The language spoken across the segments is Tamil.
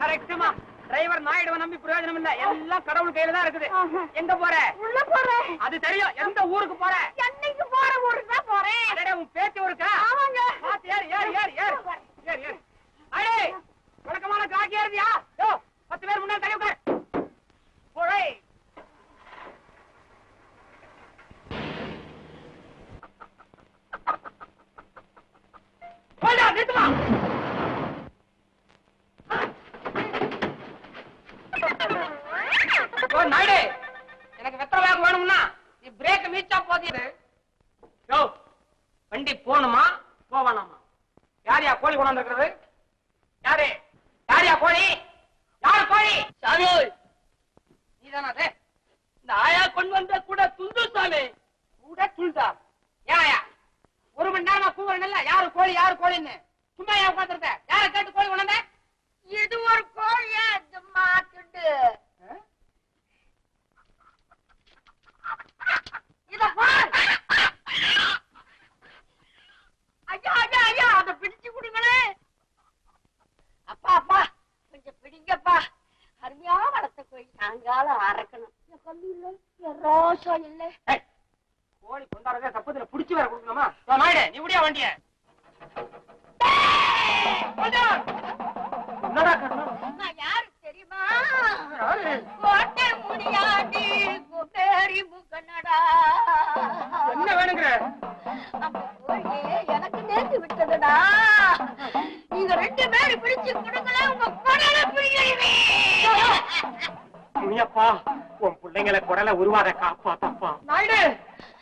கரெக்ட்டுமா. டிரைவர் நாயுடுவை நம்பி பிரயோஜனம் இல்ல, எல்லாம் கடவுள் கையில தான் இருக்குது. எங்க போற? உள்ள போறேன். அது தெரியும். எந்த ஊருக்கு போற? என்னைக்கு போற ஊருக்கு தான் போறேன். அடடே, உன் பேத்தி ஊருக்கா? ஆமாங்க. பாத்து ஏறு ஏறு ஏறு ஏறு ஏறு ஏறு. அடே, வழக்கமான காக்கி ஏறுதியா? யோ, 10 பேர் முன்னாடி தள்ளி உட்கார். போடே. போடா, நிறுத்துமா. ஓ நாயுடு, எனக்கு வெத்தலை வேகம் வேணும்னா நீ பிரேக் மீச்சா போதியது. யோ, வண்டி போகணுமா போவானாமா? யாரையா கோழி கொண்டாந்து இருக்கிறது? யாரு யாரையா கோழி? யாரு கோழி? சாமி, நீதானா அது? இந்த ஆயா கொண்டு வந்த கூட துண்டு சாமி. கூட துண்டா? ஏயா 1 மணி நேரமா கூவுறேன்ல, யாரு கோழி யாரு கோழின்னு சும்மா ஏன் உட்காந்துருந்த? யாரை கேட்டு கோழி கொண்டாந்த? இது ஒரு கோழியா? மாட்டுண்டு இத பார். ஐயா ஐயா ஐயா, அதை பிடிச்சு கொடுங்களே. அப்பா அப்பா, கொஞ்சம் பிடிங்கப்பா. அருமையா வளர்த்த கோழி, சாயங்காலம் அறக்கணும். என் கல்லு இல்லை, என் ரோசம் இல்லை. கோழி கொண்டாடுறதே தப்புதுல புடிச்சு வேற கொடுக்கணுமா? நாயுடு, நீ முடியா வண்டிய. என்னடா கர்மம்? நான் யாரு தெரியுமா? கோட்டை முடியாண்டி குபேரி முகனடா. என்ன வேணுங்கிற? அந்த கோழியே எனக்கு நேர்ந்து விட்டதுடா. நீங்க 2 பேரும் பிடிச்சு கொடுங்களே, உங்க குடலை பிடிக்கிறீங்க. முனியப்பா, உன் பிள்ளைங்களை குடலை உருவாத காப்பாத்தப்பா. நாயுடு,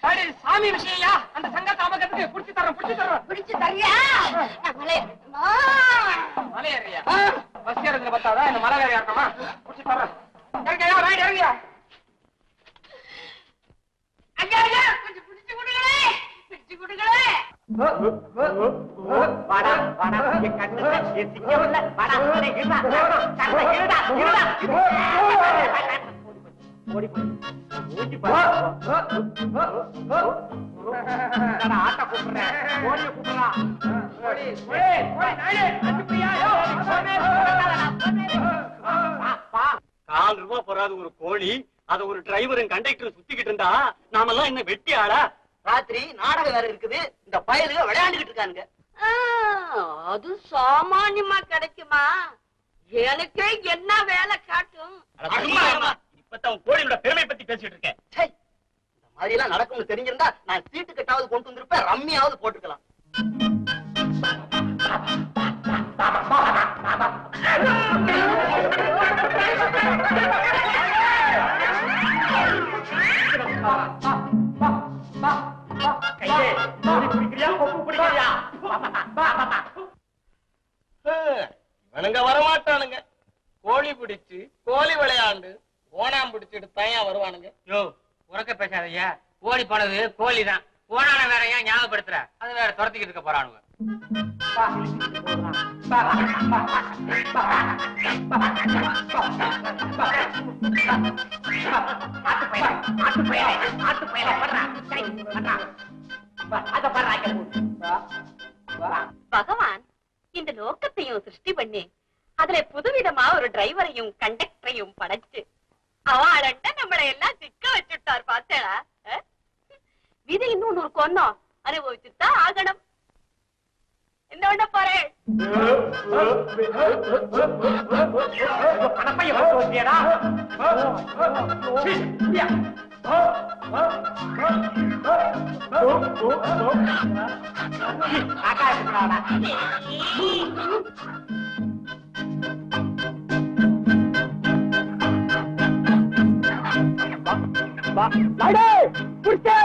நாயுடு, சாமி விஷயம்யா. அந்த சங்கத்தை அமக்கத்துக்கு புடிச்சு தர்றோம். பிடிச்சு தரியா? நான் மலையேறணுமா? மலையேறியா? பஸ் ஏறதுல பத்தாதா? இந்த மலை வேற ஏறணுமா? புடிச்சு தர்றோம். இறங்கியா நாயுடு, இறங்கியா. ஐயா ஐயா, கொஞ்சம் பிடிச்சு கொடுங்களே, பிடிச்சு கொடுங்களே. வாடா வாடா, என் கண்ணு சிங்கம் இல்ல. வாடா, இருடா இருடா இருடா. ஓடி போய் மூஞ்சி பாரு. ஆட்ட கூப்பிடுறேன், ஓடிய கூப்பிடுறா. ஓடி ஓடி ஓடி. நாயுடு, அனுப்பியா? யோ, ₹4 போறாது ஒரு கோழி, அத ஒரு டிரைவரும் கண்டக்டரும் சுத்திக்கிட்டு இருந்தா நாமெல்லாம் என்ன வெட்டி ஆளா? ராத்திரி நாடகம் வேற இருக்குது, இந்த பயலுக விளையாண்டுகிட்டு இருக்கானுங்க. அது சாமானியமா கிடைக்குமா? எனக்கே என்ன வேலை காட்டும். இப்பதான் கோழியோட பெருமை பத்தி பேசிட்டு இருக்கேன். இந்த மாதிரி எல்லாம் நடக்கும்னு தெரிஞ்சிருந்தா நான் சீட்டு கட்டாவது கொண்டு வந்திருப்பேன், ரம்மியாவது போட்டுக்கலாம். இவனுங்க வரமாட்டானுங்க. கோழி பிடிச்சு கோழி விளையாண்டு ஓனாம் பிடிச்சிட்டு தயா வருவானுங்க. யோ, உறக்க பேசாதய்யா. கோழி போனது கோழி தான். போனான வேற ஏன் ஞாபகப்படுத்துற? அது வேற துரத்திக்கிட்டு இருக்க போறானுங்க. பகவான் இந்த லோகத்தையும் சிருஷ்டி பண்ணி அதுல புதுவிதமா ஒரு டிரைவரையும் கண்டக்டரையும் படைச்சு அவளட்ட நம்மளை எல்லாம் சிக்க வச்சுட்டார். பார்த்தேடா, விதை இன்னொன்னு ஒரு கொன்னோம் அனுபவிச்சுதான் ஆகணும். என்ன பண்ண போறேன்? புடிச்சா